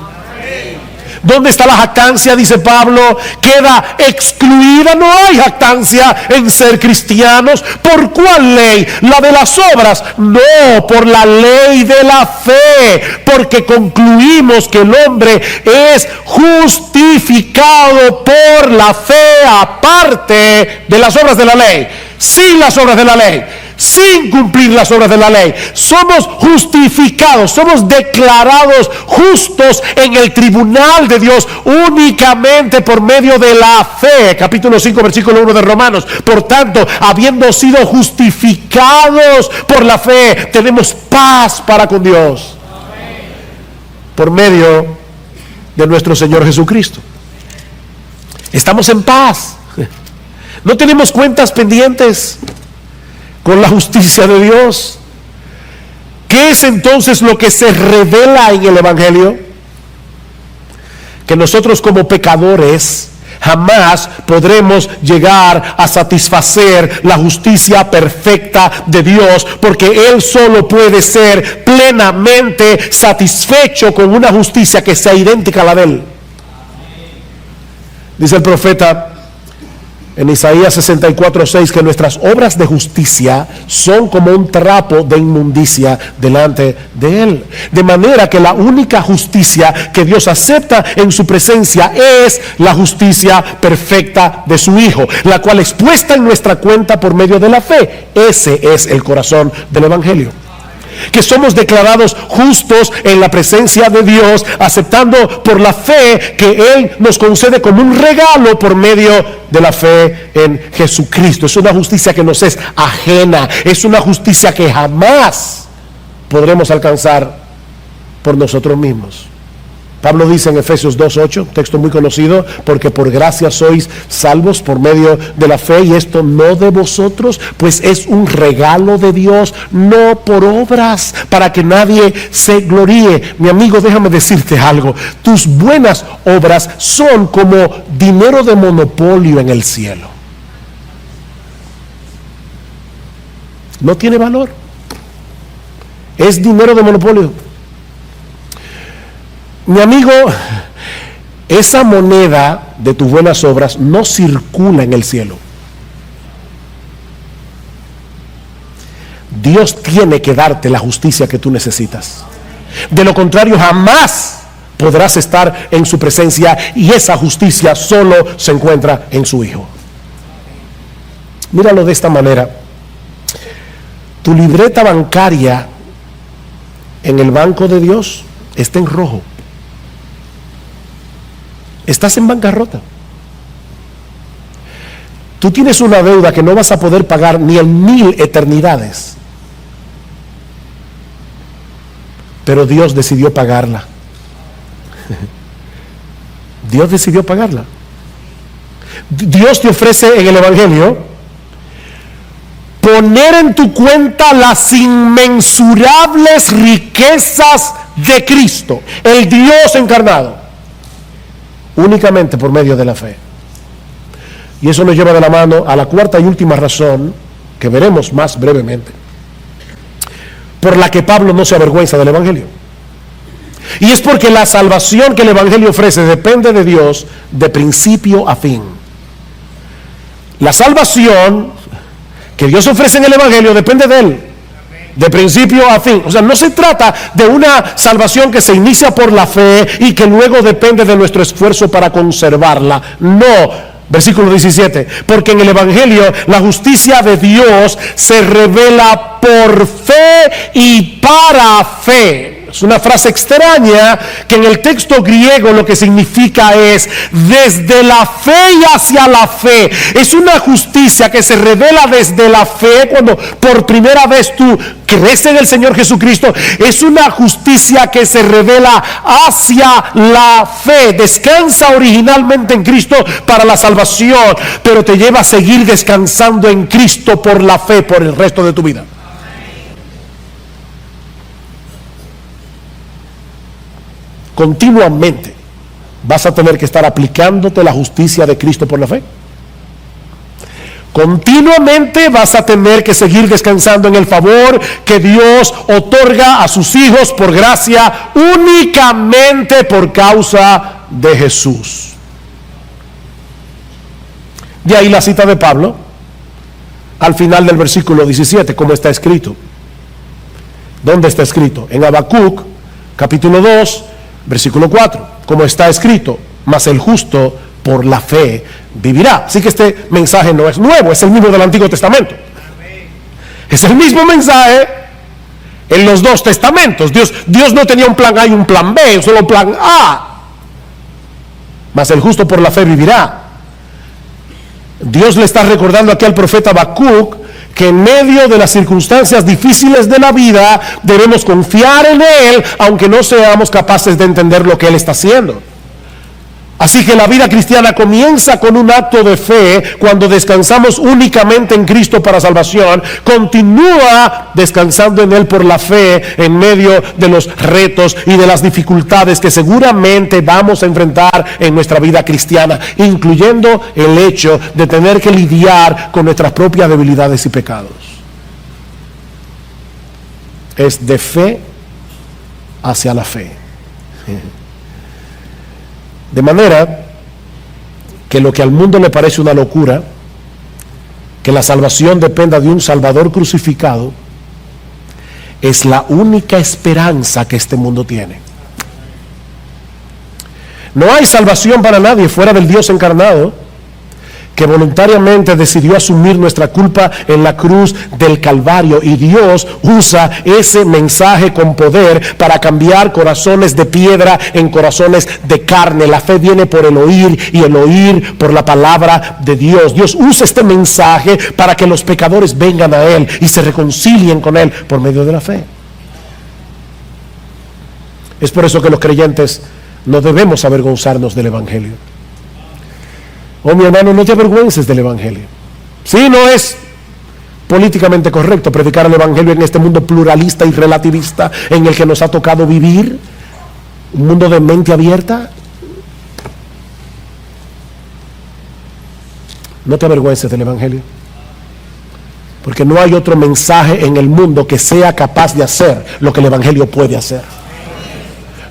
¿Dónde está la jactancia? Dice Pablo, queda excluida. No hay jactancia en ser cristianos. ¿Por cuál ley? ¿La de las obras? No, por la ley de la fe, porque concluimos que el hombre es justificado por la fe aparte de las obras de la ley, sin las obras de la ley, sin cumplir las obras de la ley. Somos justificados, somos declarados justos en el tribunal de Dios únicamente por medio de la fe. Capítulo 5 versículo 1 de Romanos. Por tanto, habiendo sido justificados por la fe, tenemos paz para con Dios por medio de nuestro Señor Jesucristo. Estamos en paz. No tenemos cuentas pendientes con la justicia de Dios. ¿Qué es entonces lo que se revela en el Evangelio? Que nosotros como pecadores jamás podremos llegar a satisfacer la justicia perfecta de Dios, porque Él solo puede ser plenamente satisfecho con una justicia que sea idéntica a la de Él. Dice el profeta en Isaías 64:6, que nuestras obras de justicia son como un trapo de inmundicia delante de Él. De manera que la única justicia que Dios acepta en su presencia es la justicia perfecta de su Hijo, la cual es puesta en nuestra cuenta por medio de la fe. Ese es el corazón del Evangelio. Que somos declarados justos en la presencia de Dios, aceptando por la fe que Él nos concede como un regalo por medio de la fe en Jesucristo. Es una justicia que nos es ajena, es una justicia que jamás podremos alcanzar por nosotros mismos. Pablo dice en Efesios 2:8, texto muy conocido: porque por gracia sois salvos por medio de la fe, y esto no de vosotros, pues es un regalo de Dios, no por obras, para que nadie se gloríe. Mi amigo, déjame decirte algo: tus buenas obras son como dinero de monopolio en el cielo. No tiene valor, es dinero de monopolio. Mi amigo, esa moneda de tus buenas obras no circula en el cielo. Dios tiene que darte la justicia que tú necesitas. De lo contrario, jamás podrás estar en su presencia, y esa justicia solo se encuentra en su Hijo. Míralo de esta manera: tu libreta bancaria en el banco de Dios está en rojo. Estás en bancarrota. Tú tienes una deuda que no vas a poder pagar ni en 1000 eternidades. Pero Dios decidió pagarla. Dios decidió pagarla. Dios te ofrece en el Evangelio poner en tu cuenta las inmensurables riquezas de Cristo, el Dios encarnado, únicamente por medio de la fe. Y eso nos lleva de la mano a la cuarta y última razón, que veremos más brevemente, por la que Pablo no se avergüenza del Evangelio. Y es porque la salvación que el Evangelio ofrece depende de Dios de principio a fin. La salvación que Dios ofrece en el Evangelio depende de Él, de principio a fin. O sea, no se trata de una salvación que se inicia por la fe y que luego depende de nuestro esfuerzo para conservarla. No. Versículo 17: porque en el Evangelio la justicia de Dios se revela por fe y para fe. Es una frase extraña que en el texto griego lo que significa es desde la fe y hacia la fe. Es una justicia que se revela desde la fe cuando por primera vez tú crees en el Señor Jesucristo. Es una justicia que se revela hacia la fe. Descansa originalmente en Cristo para la salvación, pero te lleva a seguir descansando en Cristo por la fe por el resto de tu vida. Continuamente vas a tener que estar aplicándote la justicia de Cristo por la fe. Continuamente vas a tener que seguir descansando en el favor que Dios otorga a sus hijos por gracia, únicamente por causa de Jesús. De ahí la cita de Pablo al final del versículo 17, como está escrito. ¿Dónde está escrito? En Habacuc, capítulo 2, versículo 4, como está escrito: mas el justo por la fe vivirá. Así que este mensaje no es nuevo, es el mismo del Antiguo Testamento. Es el mismo mensaje en los dos testamentos. Dios no tenía un plan A y un plan B, solo un plan A. Mas el justo por la fe vivirá. Dios le está recordando aquí al profeta Habacuc que en medio de las circunstancias difíciles de la vida debemos confiar en Él, aunque no seamos capaces de entender lo que Él está haciendo. Así que la vida cristiana comienza con un acto de fe cuando descansamos únicamente en Cristo para salvación. Continúa descansando en Él por la fe en medio de los retos y de las dificultades que seguramente vamos a enfrentar en nuestra vida cristiana, incluyendo el hecho de tener que lidiar con nuestras propias debilidades y pecados. Es de fe hacia la fe. De manera que lo que al mundo le parece una locura, que la salvación dependa de un Salvador crucificado, es la única esperanza que este mundo tiene. No hay salvación para nadie fuera del Dios encarnado, que voluntariamente decidió asumir nuestra culpa en la cruz del Calvario, y Dios usa ese mensaje con poder para cambiar corazones de piedra en corazones de carne. La fe viene por el oír y el oír por la palabra de Dios. Dios usa este mensaje para que los pecadores vengan a Él y se reconcilien con Él por medio de la fe. Es por eso que los creyentes no debemos avergonzarnos del Evangelio. Oh, mi hermano, no te avergüences del Evangelio. Sí, no es políticamente correcto predicar el Evangelio en este mundo pluralista y relativista en el que nos ha tocado vivir, un mundo de mente abierta. No te avergüences del Evangelio, porque no hay otro mensaje en el mundo que sea capaz de hacer lo que el Evangelio puede hacer.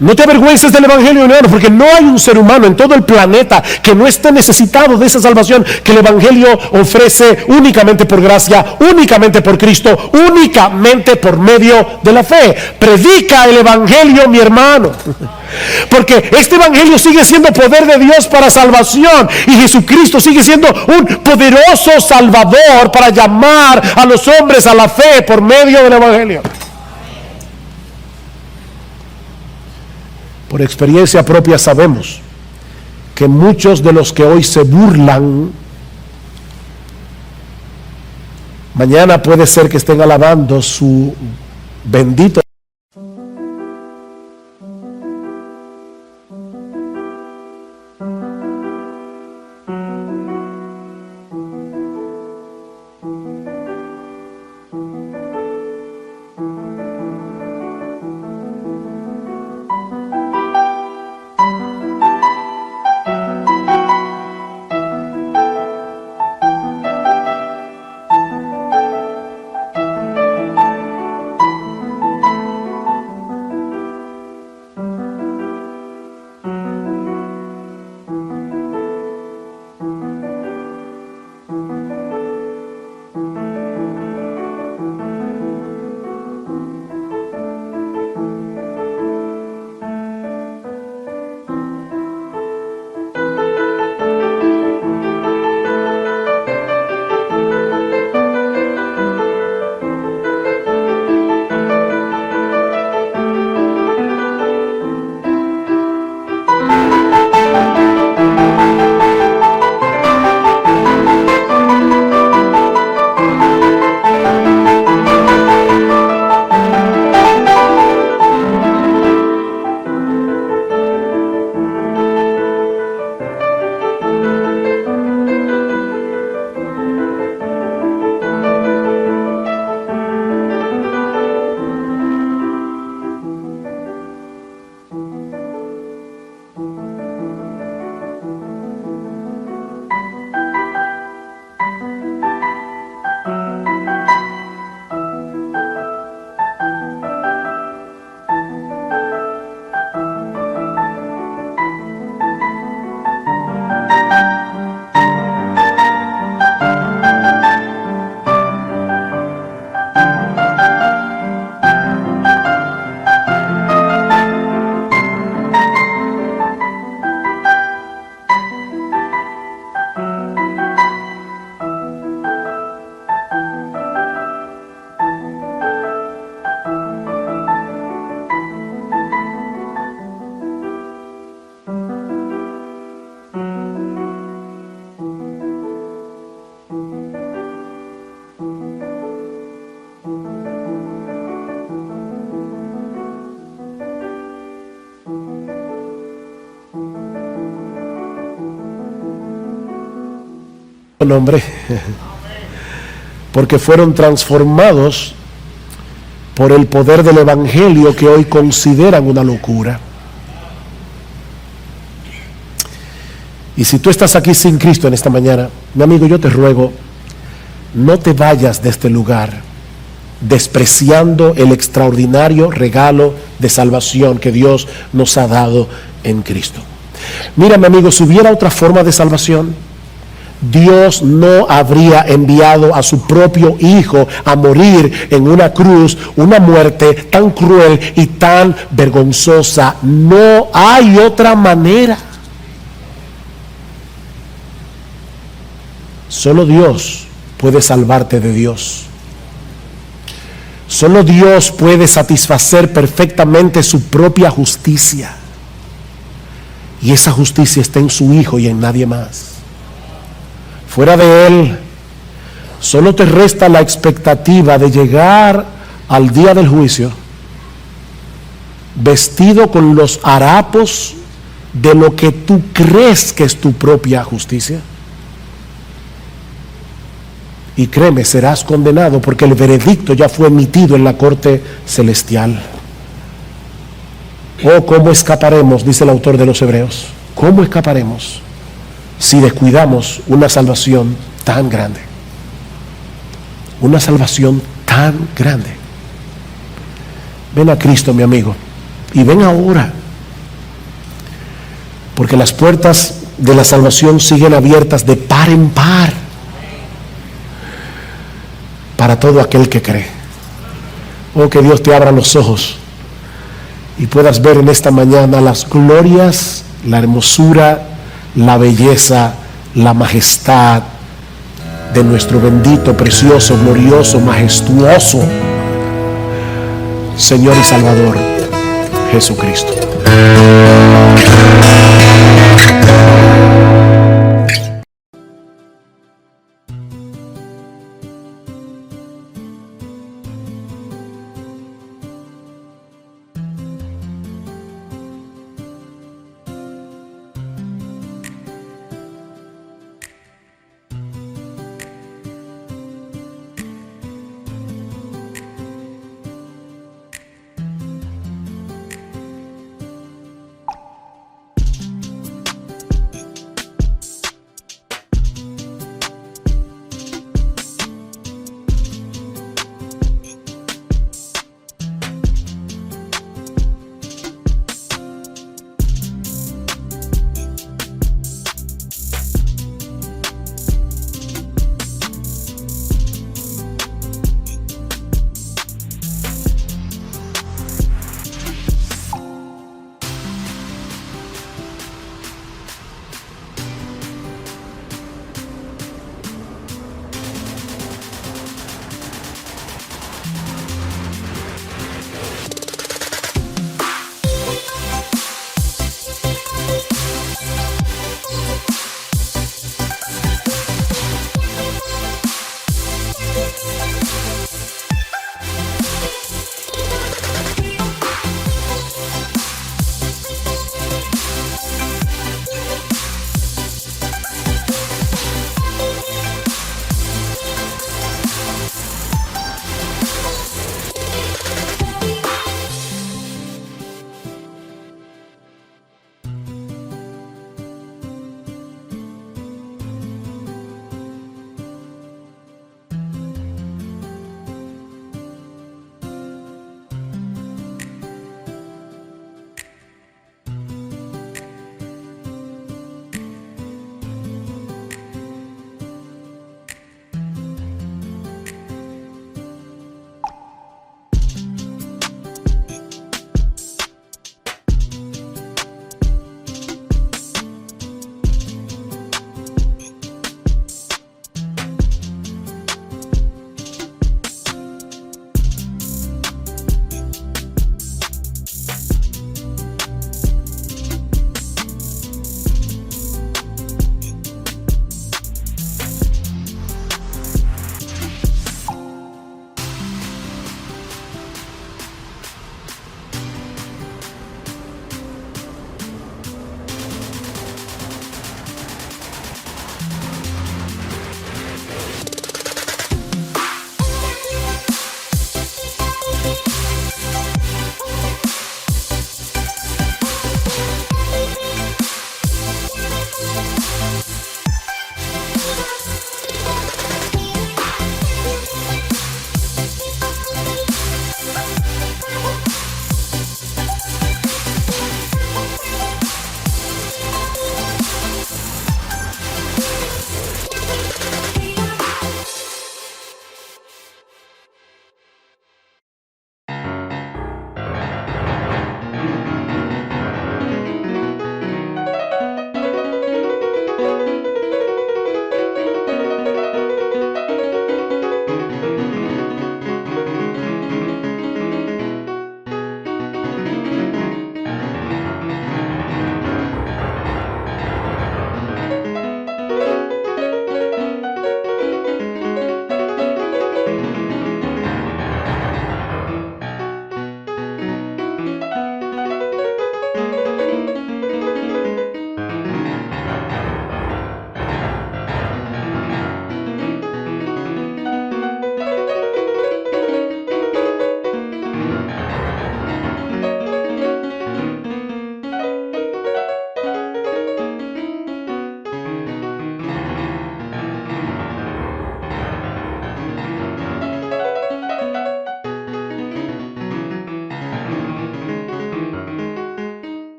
No te avergüences del Evangelio, hermano, porque no hay un ser humano en todo el planeta que no esté necesitado de esa salvación que el Evangelio ofrece únicamente por gracia, únicamente por Cristo, únicamente por medio de la fe. Predica el Evangelio, mi hermano, porque este Evangelio sigue siendo poder de Dios para salvación, y Jesucristo sigue siendo un poderoso Salvador para llamar a los hombres a la fe por medio del Evangelio. Por experiencia propia sabemos que muchos de los que hoy se burlan, mañana puede ser que estén alabando su bendito. Nombre, porque fueron transformados por el poder del Evangelio que hoy consideran una locura. Y si tú estás aquí sin Cristo en esta mañana, mi amigo, yo te ruego, no te vayas de este lugar despreciando el extraordinario regalo de salvación que Dios nos ha dado en Cristo. Mira, mi amigo, si hubiera otra forma de salvación, Dios no habría enviado a su propio Hijo a morir en una cruz, una muerte tan cruel y tan vergonzosa. No hay otra manera. Solo Dios puede salvarte de Dios. Solo Dios puede satisfacer perfectamente su propia justicia. Y esa justicia está en su Hijo y en nadie más. Fuera de Él, solo te resta la expectativa de llegar al día del juicio vestido con los harapos de lo que tú crees que es tu propia justicia. Y créeme, serás condenado porque el veredicto ya fue emitido en la corte celestial. Oh, ¿cómo escaparemos? Dice el autor de los Hebreos. ¿Cómo escaparemos si descuidamos una salvación tan grande? Una salvación tan grande. Ven a Cristo, mi amigo, y ven ahora, porque las puertas de la salvación siguen abiertas de par en par para todo aquel que cree. Oh, que Dios te abra los ojos y puedas ver en esta mañana las glorias, la hermosura, la belleza, la majestad de nuestro bendito, precioso, glorioso, majestuoso Señor y Salvador Jesucristo.